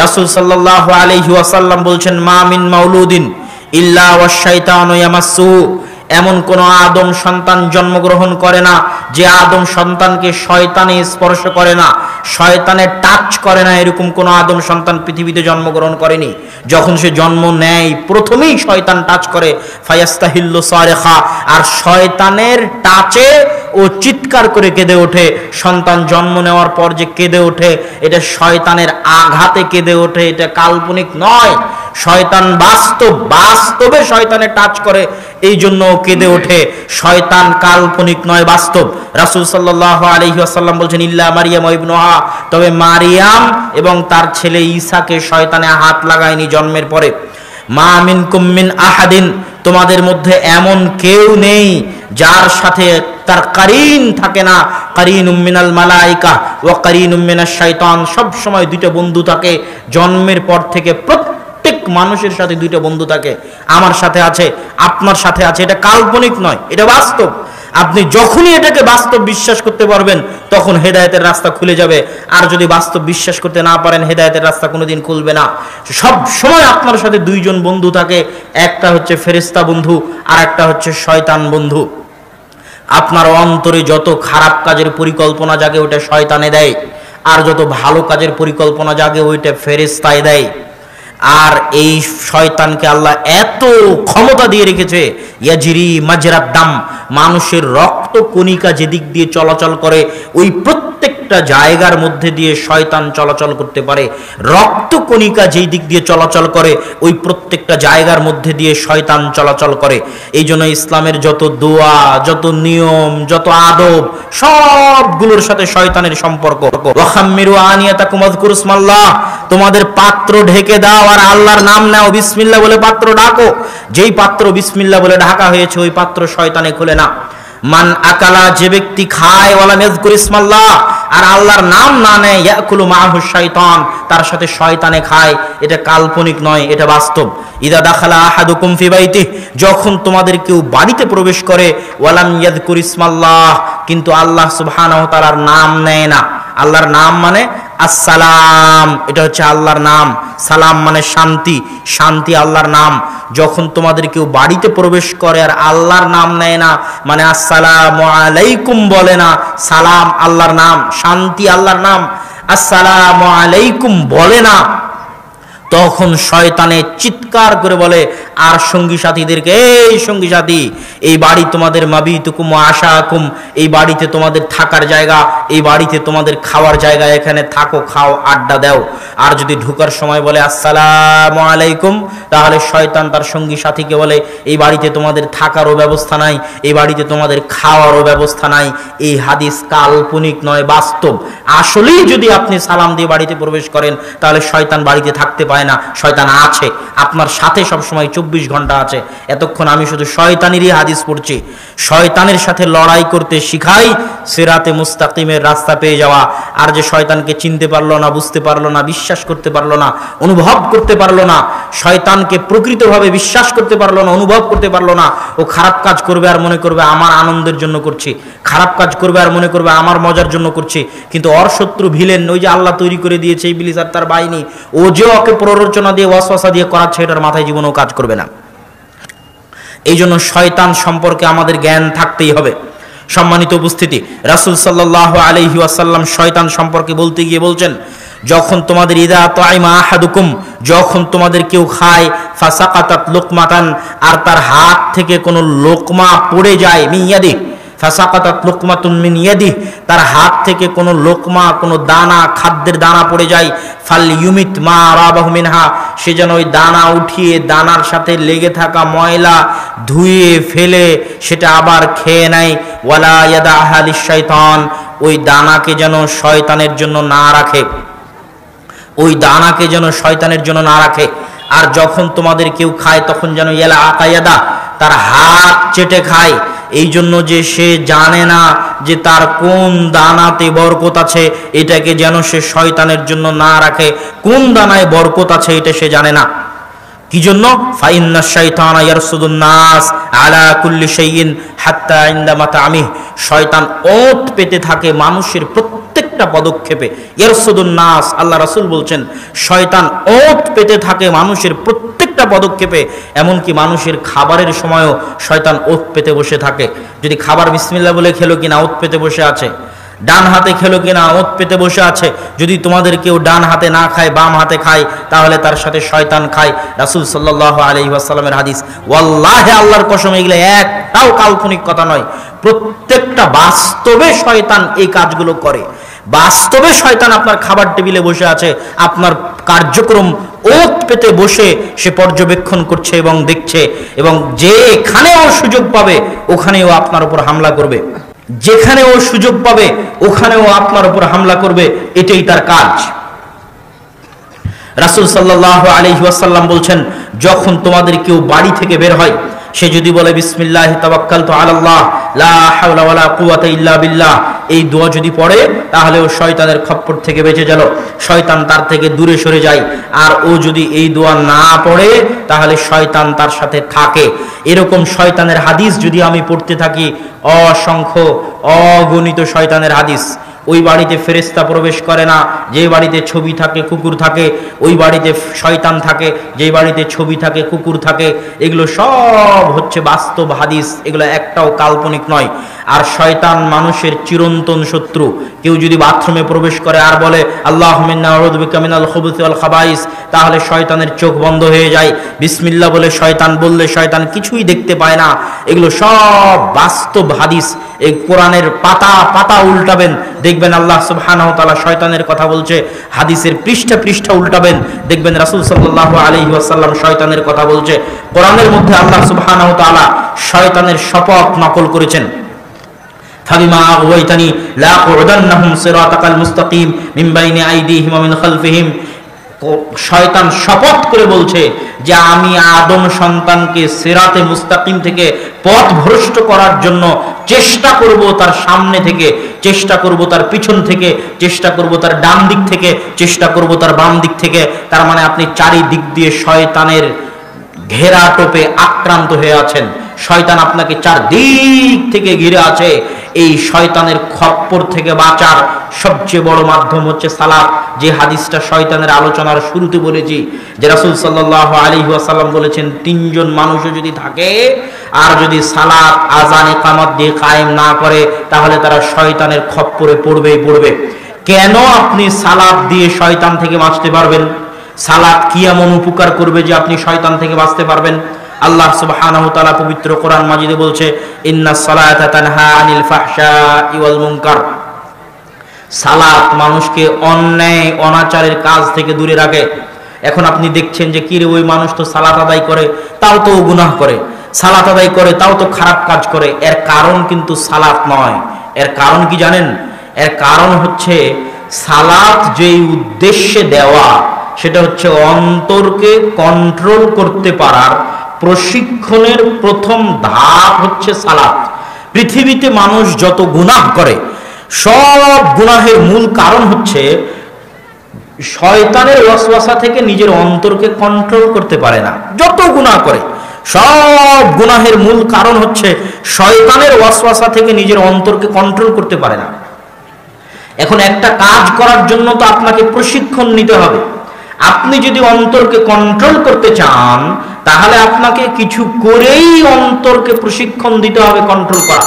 রাসূল সাল্লাল্লাহু আলাইহি ওয়াসাল্লাম বলছেন, মা মিন মাউলুদিন ইল্লা ওয়াশ শাইতানু ইয়ামাসসুহু, এমন কোন আদম সন্তান জন্মগ্রহণ করে না যে আদম সন্তানকে শয়তানে স্পর্শ করে না, শয়তানে টাচ করে না। এরকম কোন আদম সন্তান পৃথিবীতে জন্মগ্রহণ করেনি। যখন সে জন্ম নেয় প্রথমেই শয়তান টাচ করে, ফায়াস্তাহিল্লু সারিখা, আর শয়তানের টাচে ও চিৎকার করে কেঁদে ওঠে। সন্তান জন্ম নেওয়ার পর যে কেঁদে ওঠে, এটা শয়তানের আঘাতে কেঁদে ওঠে, এটা কাল্পনিক নয়। শয়তান বাস্তবে শয়তানে টাচ করে, এই জন্য কেঁদে ওঠে। শয়তান কাল্পনিক নয়, বাস্তব। রাসূল সাল্লাল্লাহু আলাইহি ওয়াসাল্লাম বলছেন, ইল্লা মারিয়াম ইবনুহা, তবে মারিয়াম এবং তার ছেলে ঈসাকে শয়তানে হাত লাগায়নি জন্মের পরে। মা মিনকুম মিন আহাদিন, তোমাদের মধ্যে এমন কেউ নেই যার সাথে তার কারিন থাকে না। কারিনুম মিনাল মালাইকা ওয়া কারিনুম মিনাশ শাইতান, সব সময় দুইটা বন্ধু থাকে। জন্মের পর থেকে প্রত্যেক মানুষের সাথে দুইটা বন্ধু থাকে। আমার সাথে আছে, আপনার সাথে আছে। এটা কাল্পনিক নয়, এটা বাস্তব। আপনি যখনই এটাকে বাস্তব বিশ্বাস করতে পারবেন, তখন হেদায়েতের রাস্তা খুলে যাবে। আর যদি বাস্তব বিশ্বাস করতে না পারেন, হেদায়েতের রাস্তা কোনোদিন খুলবে না। সব সময় আপনার সাথে দুইজন বন্ধু থাকে, একটা হচ্ছে ফেরেশতা বন্ধু, আর একটা হচ্ছে শয়তান বন্ধু। আপনার অন্তরে যত খারাপ কাজের পরিকল্পনা জাগে, ওটা শয়তানে দেয়। আর যত ভালো কাজের পরিকল্পনা জাগে, ওইটা ফেরেশতায় দেয়। আর এই শয়তানকে আল্লাহ এত ক্ষমতা দিয়ে রেখেছে, ইয়াজরি মাজরাদ দাম, মানুষের রক্ত কণিকা যেদিক দিয়ে চলাচল করে, ওই প্রত্যেকটা জায়গার মধ্যে দিয়ে শয়তান চলাচল করতে পারে। রক্ত কণিকা যেই দিক দিয়ে চলাচল করে, ওই প্রত্যেকটা জায়গার মধ্যে দিয়ে শয়তান চলাচল করে। এই জন্য ইসলামের যত দোয়া, যত নিয়ম, যত আদব, সবগুলোর সাথে শয়তানের সম্পর্ক। ওয়াখাম্মিরু আনিয়াতাকুম ওয়াযকুরুসমাল্লাহ, তোমাদের পাত্র ঢেকে দাও আর আল্লাহর নাম নাও, বিসমিল্লাহ বলে পাত্র ঢাকো। যেই পাত্র বিসমিল্লাহ বলে ঢাকা হয়েছে, ওই পাত্র শয়তানে খুলে না। মান আকালা, যে ব্যক্তি খায়, ওয়ালাম ইয়াযকুর ইসমাল্লাহ, আর আল্লাহর নাম না নেয়, ইয়াকুলু মাআহু শাইতান, তার সাথে শয়তানে খায়। এটা কাল্পনিক নয়, এটা বাস্তব। ইদা দাখালা আহাদুকুম ফি বাইতিহি, যখন তোমাদের কেউ বাড়িতে প্রবেশ করে, ওয়ালাম ইয়াযকুর ইসমাল্লাহ, কিন্তু আল্লাহ সুবহানাহু ওয়া তাআলার নাম নেয় না। আল্লাহর নাম মানে আসসালাম, এটা হচ্ছে আল্লাহর নাম। সালাম মানে শান্তি, শান্তি আল্লাহর নাম। যখন তোমাদের কেউ বাড়িতে প্রবেশ করে আর আল্লাহর নাম নেয় না, মানে আসসালামু আলাইকুম বলে না, সালাম আল্লাহর নাম, শান্তি আল্লাহর নাম, আসসালামু আলাইকুম বলে না, তখন শয়তানে চিৎকার করে বলে আর সঙ্গী সাথীদেরকে, এই সঙ্গী সাথী, এই বাড়ি তোমাদের মাবিতুকুম ওয়া আশাকুম, এই বাড়িতে তোমাদের থাকার জায়গা, এই বাড়িতে তোমাদের খাওয়ার জায়গা, এখানে থাকো, খাও, আড্ডা দাও। আর যদি ঢোকার সময় বলে আসসালামু আলাইকুম, তাহলে শয়তান তার সঙ্গী সাথীকে বলে এই বাড়িতে তোমাদের থাকারও ব্যবস্থা নাই, এই বাড়িতে তোমাদের খাওয়ারও ব্যবস্থা নাই। এই হাদিস কাল্পনিক নয়, বাস্তব। আসলেই যদি আপনি সালাম দিয়ে বাড়িতে প্রবেশ করেন, তাহলে শয়তান বাড়িতে থাকতে পায় না, শয়তান আছে আপনার সাথে সবসময়, 24 ঘন্টা আছে। এতক্ষণ আমি শুধু শয়তানেরই হাদিস পড়ছি। শয়তানের সাথে লড়াই করতে শিখাই, সিরাতে মুস্তাকিমের রাস্তা পেয়ে যাওয়া। আর যে শয়তানকে চিনতে পারলো না, বুঝতে পারলো না, বিশ্বাস করতে পারলো না, অনুভব করতে পারলো না, শয়তানকে প্রকৃতভাবে বিশ্বাস করতে পারলো না, অনুভব করতে পারলো না, ও খারাপ কাজ করবে আর মনে করবে আমার আনন্দের জন্য করছি, খারাপ কাজ করবে আর মনে করবে আমার মজার জন্য করছি। কিন্তু ওর শত্রু ভিলেন, ওই যে আল্লাহ তৈরি করে দিয়েছে ইবলিস আর তার বাহিনী, ও যে ওকে প্ররোচনা দিয়ে, ওয়াসওয়াসা দিয়ে করাচ্ছে, এটার মাথায় জীবনেও কাজ করবে না। এই জন্য শয়তান সম্পর্কে আমাদের জ্ঞান থাকতেই হবে। সম্মানিত উপস্থিতি, রাসূল সাল্লাল্লাহু আলাইহি ওয়াসাল্লাম শয়তান সম্পর্কে বলতে গিয়ে বলছেন, যখন তোমাদের ইদা তাইমা আহাদুকুম, যখন তোমাদের কেউ খায়, ফাসাকাতাত লুকমাতান, আর তার হাত থেকে কোনো লোকমা পড়ে যায়, মিয়াদি ফাসাকাতাত লুকমাতুন মিন ইয়াদি, তার হাত থেকে কোনো লোকমা, কোনো দানা, খাদ্যের দানা পড়ে যায়, ফাল ইউমিত মা রাবাহু মিনহা, সে যেন ওই দানা উঠিয়ে দানার সাথে লেগে থাকা ময়লা ধুয়ে ফেলে সেটা আবার খেয়ে নেয়। ওয়ালা ইয়াদাহা লিশ-শাইতান, ওই দানাকে যেন শয়তানের জন্য না রাখে, ওই দানাকে যেন শয়তানের জন্য না রাখে। আর যখন তোমাদের কেউ খায়, তখন যেন ইয়ালা আকায়াদা, তার হাত চেটে খায়। এই জন্য যে সে জানে না যে তার কোন দানাতে বরকত আছে, এটাকে যেন সে শয়তানের জন্য না রাখে। কোন দানায় বরকত আছে এটা সে জানে না। কি জন্য? ফাইন্না শাইতানা ইয়ারসুদুন নাস আলা কুল্লি শাইইন হাত্তা ইনদা মাতামিহ, শয়তান ওত পেতে থাকে মানুষের প্রত্যেক প্রত্যেকটা পদক্ষেপে ইয়ারসুদুন নাস, আল্লাহ রাসূল বলছেন শয়তান ওত পেতে থাকে মানুষের প্রত্যেকটা পদক্ষেপে, এমনকি মানুষের খাবারের সময়ও শয়তান ওত পেতে বসে থাকে। যদি খাবার বিসমিল্লাহ বলে খেলো কিনা ওত পেতে বসে আছে, ডান হাতে খেলো কিনা ওত পেতে বসে আছে। যদি তোমাদের কেউ ডান হাতে না খায় বাম হাতে খায় তাহলে তার সাথে শয়তান খায়। রাসূল সাল্লাল্লাহু আলাইহি ওয়াসাল্লামের হাদিস। ওয়াল্লাহি আল্লাহর কসম এগুলো একটাও কাল্পনিক কথা নয়, প্রত্যেকটা বাস্তবে শয়তান এই কাজগুলো করে। বাস্তবে শয়তান আপনার খাবার টেবিলে বসে আছে, আপনার কার্যক্রম ওত পেতে বসে সে পর্যবেক্ষণ করছে এবং দেখছে, এবং যেখানেও সুযোগ পাবে ওখানেও আপনার উপর হামলা করবে, যেখানেও সুযোগ পাবে ওখানেও আপনার উপর হামলা করবে, এটাই তার কাজ। রাসূল সাল্লাল্লাহু আলাইহি ওয়াসাল্লাম বলছেন যখন তোমাদের কেউ বাড়ি থেকে বের হয় সে যদি বলে বিসমিল্লাহি তাওয়াক্কালতু আলাল্লাহ লা হাওলা ওয়ালা কুওয়াতা ইল্লা বিল্লাহ, এই দোয়া যদি পড়ে তাহলে ও শয়তানের খপ্পর থেকে বেঁচে গেল, শয়তান তার থেকে দূরে সরে যায়। আর ও যদি এই দোয়া না পড়ে তাহলে শয়তান তার সাথে থাকে। এরকম শয়তানের হাদিস যদি আমি পড়তে থাকি, অসংখ্য অগণিত শয়তানের হাদিস। ওই বাড়িতে ফেরেশতা প্রবেশ করে না যে বাড়িতে ছবি থাকে কুকুর থাকে, ওই বাড়িতে শয়তান থাকে যে বাড়িতে ছবি থাকে কুকুর থাকে। এগুলো সব হচ্ছে বাস্তব হাদিস, এগুলো একটাও কাল্পনিক নয়। আর শয়তান মানুষের চিরন্তন শত্রু। কেউ যদি বাথরুমে প্রবেশ করে আর বলে আল্লাহুম্মা ইন্না আউযু বিকা মিনাল খুবুসি ওয়াল খাবাইস, তাহলে শয়তানের চোখ বন্ধ হয়ে যায়। বিসমিল্লাহ বলে শয়তান বললে শয়তান কিছুই দেখতে পায় না। এগুলো সব বাস্তব হাদিস। এই কোরআনের পাতা পাতা উল্টাবেন, দেখবেন আল্লাহ সুবহানাহু ওয়া তাআলা শয়তানের কথা বলছে। হাদিসের পৃষ্ঠা পৃষ্ঠা উল্টাবেন, দেখবেন রাসূল সাল্লাল্লাহু আলাইহি ওয়াসাল্লাম শয়তানের কথা বলছে। কোরআনের মধ্যে আল্লাহ সুবহানাহু ওয়া তাআলা শয়তানের শপথ নকল করেছেন। ফাবিমা আগুওয়াইতানি লা আকুদান্নাহুম সিরাতাকাল মুস্তাকিম মিন বাইনি আইদিহিম ওয়া মিন খালফিহিম। শয়তান শপথ করে বলছে যে আমি আদম সন্তানকে সিরাতে মুস্তাকিম থেকে পথ ভ্রষ্ট করার জন্য চেষ্টা করব, তার সামনে থেকে চেষ্টা করব, তার পিছন থেকে চেষ্টা করব, তার ডান দিক থেকে চেষ্টা করব, তার বাম দিক থেকে। তার মানে আপনি চারিদিক দিয়ে শয়তানের ঘেরা টোপে আক্রান্ত হয়ে আছেন। শয়তান আপনাকে চারদিক থেকে ঘিরে আছে। এই শয়তানের খপ্পর থেকে বাঁচার সবচেয়ে বড় মাধ্যম হচ্ছে সালাত। যে হাদিসটা শয়তানের আলোচনার শুরুতে বলেছি, যে রাসূল সাল্লাল্লাহু আলাইহি ওয়াসাল্লাম বলেছেন তিনজন মানুষও যদি থাকে আর যদি সালাত আযান ইকামত দিয়ে কায়েম না করে তাহলে তারা শয়তানের খপ্পরে পড়বেই পড়বে। কেন আপনি সালাত দিয়ে শয়তান থেকে বাঁচতে পারবেন? সালাত কি এমন উপকার করবে যে আপনি শয়তান থেকে বাঁচতে পারবেন? আল্লাহ সুবহানাহু ওয়া তাআলা পবিত্র কোরআন মাজিদে বলছে ইন্নাস সালাতা তানহা আনিল ফাহশাই ওয়াল মুনকার। সালাত মানুষকে অন্যায় অনাচারের কাজ থেকে দূরে রাখে। এখন আপনি দেখছেন যে কি রে ওই মানুষ তো সালাত আদায় করে তাও তো গুনাহ করে, সালাত আদায় করে তাও তো খারাপ কাজ করে। এর কারণ কিন্তু সালাত নয়। এর কারণ কি জানেন? এর কারণ হচ্ছে সালাত যেই উদ্দেশ্যে দেওয়া সেটা হচ্ছে অন্তরকে কন্ট্রোল করতে পারার প্রশিক্ষণের প্রথম ধাপ হচ্ছে সালাত। পৃথিবীতে মানুষ যত গুনাহ করে সব গুনাহের মূল কারণ হচ্ছে শয়তানের ওয়াসওয়াসা থেকে নিজের অন্তরকে কন্ট্রোল করতে পারে না। যত গুনাহ করে সব গুনাহের মূল কারণ হচ্ছে শয়তানের ওয়াসওয়াসা থেকে নিজের অন্তরকে কন্ট্রোল করতে পারে না। এখন একটা কাজ করার জন্য তো আপনাকে প্রশিক্ষণ নিতে হবে। আপনি যদি অন্তরকে কন্ট্রোল করতে চান তাহলে আপনাকে কিছু করেই অন্তরকে প্রশিক্ষণ দিতে হবে কন্ট্রোল করা।